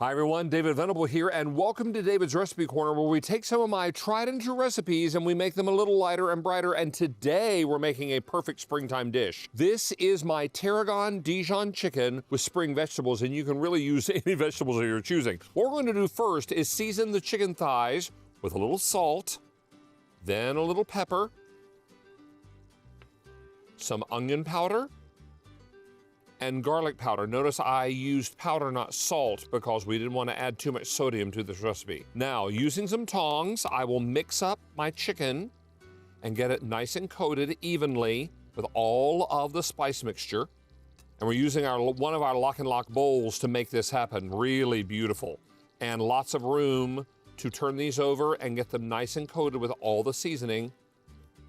Hi everyone, David Venable here, and welcome to David's Recipe Corner, where we take some of my tried and true recipes and we make them a little lighter and brighter, and today we're making a perfect springtime dish. This is my Tarragon Dijon Chicken with spring vegetables, and you can really use any vegetables that you're choosing. What we're going to do first is season the chicken thighs with a little salt, then a little pepper, some onion powder, and garlic powder. Notice I used powder, not salt, because we didn't want to add too much sodium to this recipe. Now, using some tongs, I will mix up my chicken and get it nice and coated evenly with all of the spice mixture. And we're using one of our LocknLock bowls to make this happen. Really beautiful. And lots of room to turn these over and get them nice and coated with all the seasoning.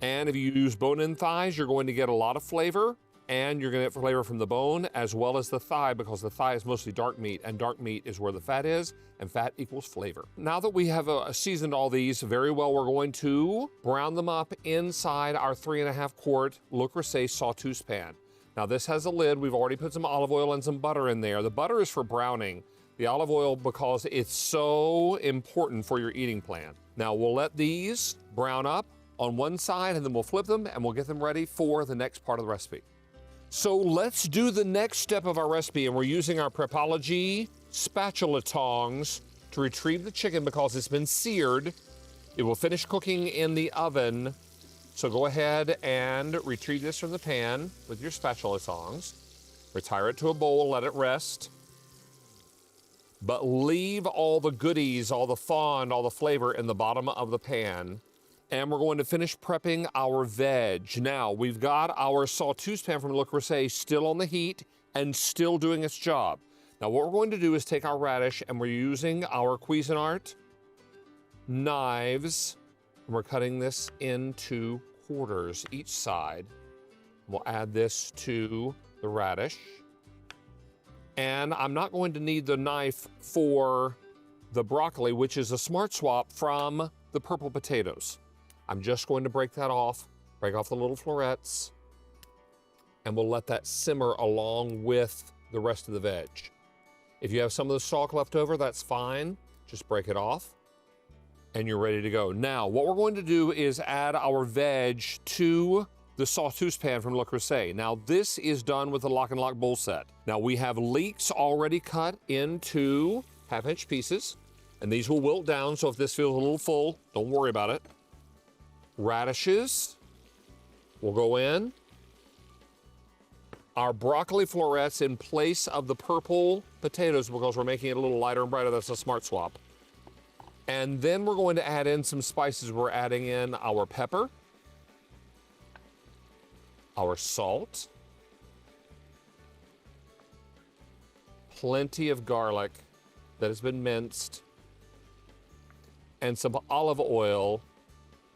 And if you use bone-in thighs, you're going to get a lot of flavor, and you're gonna get flavor from the bone as well as the thigh, because the thigh is mostly dark meat, and dark meat is where the fat is, and fat equals flavor. Now that we have seasoned all these very well, we're going to brown them up inside our 3.5 quart Le Creuset Sauteuse pan. Now this has a lid. We've already put some olive oil and some butter in there. The butter is for browning. The olive oil because it's so important for your eating plan. Now we'll let these brown up on one side, and then we'll flip them and we'll get them ready for the next part of the recipe. So let's do the next step of our recipe, and we're using our Prepology spatula tongs to retrieve the chicken because it's been seared. It will finish cooking in the oven. So go ahead and retrieve this from the pan with your spatula tongs. Retire it to a bowl, let it rest. But leave all the goodies, all the fond, all the flavor in the bottom of the pan. And we're going to finish prepping our veg. Now, we've got our Sauteuse pan from Le Creuset still on the heat and still doing its job. Now, what we're going to do is take our radish, and we're using our Cuisinart knives, and we're cutting this into quarters each side. We'll add this to the radish. And I'm not going to need the knife for the broccoli, which is a smart swap from the purple potatoes. I'm just going to break off the little florets, and we'll let that simmer along with the rest of the veg. If you have some of the stalk left over, that's fine. Just break it off, and you're ready to go. Now, what we're going to do is add our veg to the Sauteuse pan from Le Creuset. Now, this is done with the LocknLock bowl set. Now, we have leeks already cut into 1/2-inch pieces, and these will wilt down, so if this feels a little full, don't worry about it. Radishes will go in. Our broccoli florets in place of the purple potatoes, because we're making it a little lighter and brighter. That's a smart swap. And then we're going to add in some spices. We're adding in our pepper, our salt, plenty of garlic that has been minced, and some olive oil,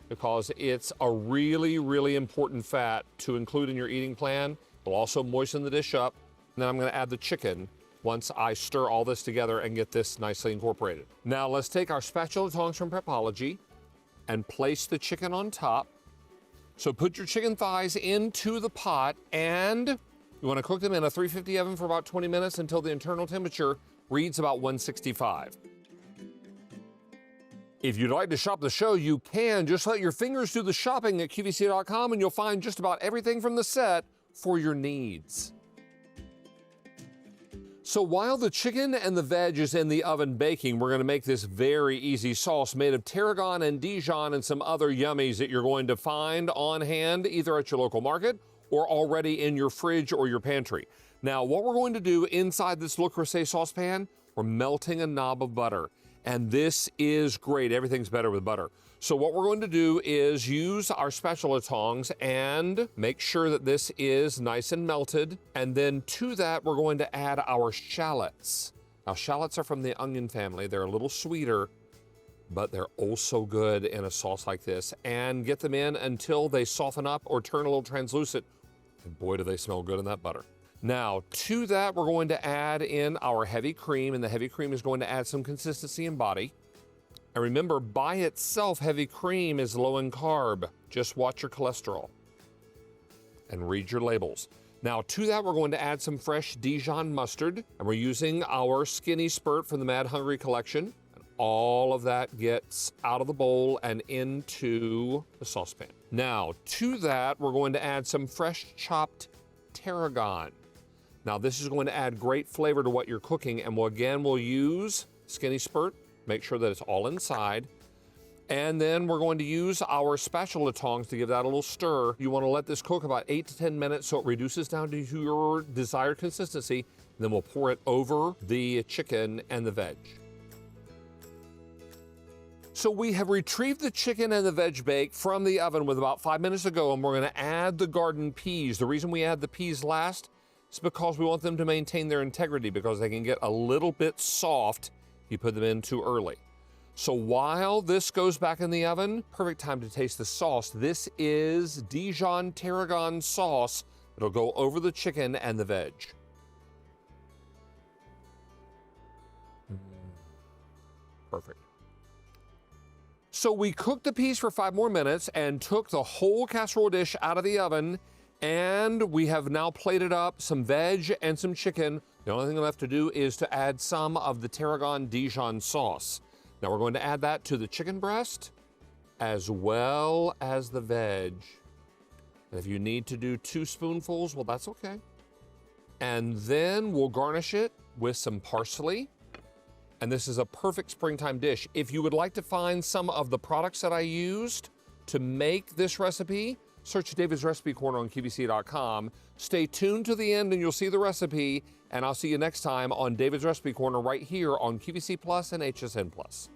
because it's a really, really important fat to include in your eating plan. It'll also moisten the dish up. And then I'm gonna add the chicken once I stir all this together and get this nicely incorporated. Now let's take our spatula tongs from Prepology and place the chicken on top. So put your chicken thighs into the pot, and you wanna cook them in a 350 oven for about 20 minutes until the internal temperature reads about 165. If you'd like to shop the show, you can. Just let your fingers do the shopping at QVC.com, and you'll find just about everything from the set for your needs. So while the chicken and the veg is in the oven baking, we're gonna make this very easy sauce made of tarragon and Dijon and some other yummies that you're going to find on hand, either at your local market or already in your fridge or your pantry. Now, what we're going to do inside this Le Creuset saucepan, we're melting a knob of butter. And this is great. Everything's better with butter. So what we're going to do is use our spatula tongs and make sure that this is nice and melted. And then to that, we're going to add our shallots. Now, shallots are from the onion family. They're a little sweeter, but they're oh so good in a sauce like this. And get them in until they soften up or turn a little translucent. And boy, do they smell good in that butter. Now, to that, we're going to add in our heavy cream, and the heavy cream is going to add some consistency and body. And remember, by itself, heavy cream is low in carb. Just watch your cholesterol and read your labels. Now to that, we're going to add some fresh Dijon mustard, and we're using our skinny spurt from the Mad Hungry collection. And all of that gets out of the bowl and into the saucepan. Now to that, we're going to add some fresh chopped tarragon. Now this is going to add great flavor to what you're cooking, and we'll use skinny spurt, make sure that it's all inside. And then we're going to use our spatula tongs to give that a little stir. You want to let this cook about 8 to 10 minutes so it reduces down to your desired consistency. Then we'll pour it over the chicken and the veg. So we have retrieved the chicken and the veg bake from the oven with about 5 minutes to go, and we're going to add the garden peas. The reason we add the peas last is because we want them to maintain their integrity, because they can get a little bit soft if you put them in too early. So while this goes back in the oven, perfect time to taste the sauce. This is Dijon tarragon sauce. It'll go over the chicken and the veg. Perfect. So we cooked the peas for 5 more minutes and took the whole casserole dish out of the oven, and we have now plated up some veg and some chicken. The only thing left to do is to add some of the Tarragon Dijon sauce. Now we're going to add that to the chicken breast as well as the veg. And if you need to do 2 spoonfuls, well, that's okay. And then we'll garnish it with some parsley. And this is a perfect springtime dish. If you would like to find some of the products that I used to make this recipe, search David's Recipe Corner on QVC.com. Stay tuned to the end and you'll see the recipe. And I'll see you next time on David's Recipe Corner right here on QVC Plus and HSN Plus.